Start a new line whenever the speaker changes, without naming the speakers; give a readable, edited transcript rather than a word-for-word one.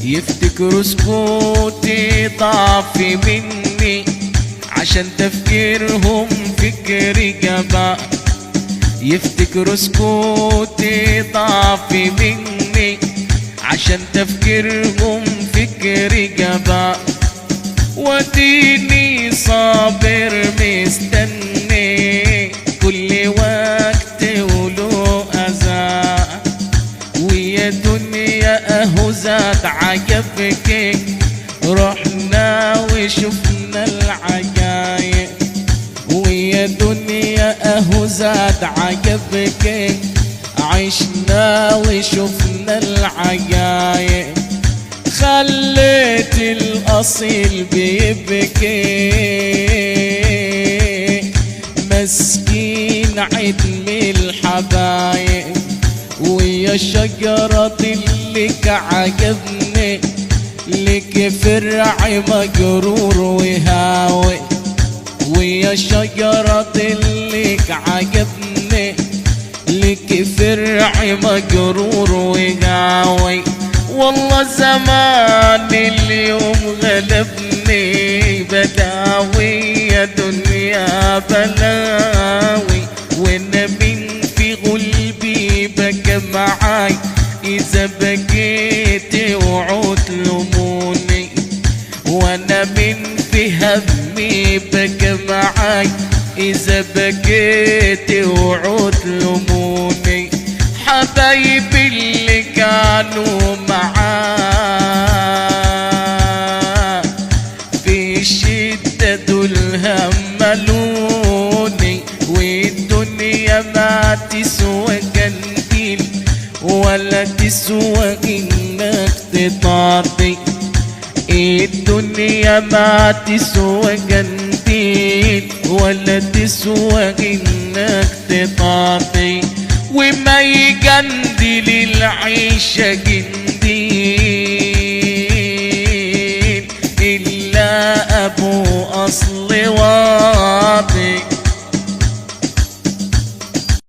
يفتكروا سكوتي ضعف مني عشان تفكيرهم فكري جبان. يفتكروا سكوتي ضعف مني عشان تفكيرهم فكري جبان. وديني صابر مستني كل وقت وله أذى. ويا دنيا اهو زاد عجبك رحنا وشفنا العجايب. ويا دنيا اهو زاد عجبك عشنا وشفنا العجايب. خليت الاصيل بيبكي مسكين عدم الحبايب. ويا شجرة لك عجبني لك فرع مجرور وهاوي. ويا شجرة لك عجبني لك فرع مجرور وهاوي. والله زمان اليوم غلبني بلاوي يا دنيا بلاوي. وانا من في قلبي بكى معاي اذا بكيت وعود لموني. وانا من في همي بكى معاي اذا بكيت وعود لموني. حبايبي اللي كانوا معاه في الشدة دول هملوني. والدنيا ما تسوى قنديل ولا تسوى انك تطاطي. الدنيا ما تسوى قنديل ولا تسوى انك تطاطي. وما يقندل العيشة قنديل إلا أبو أصل واطي.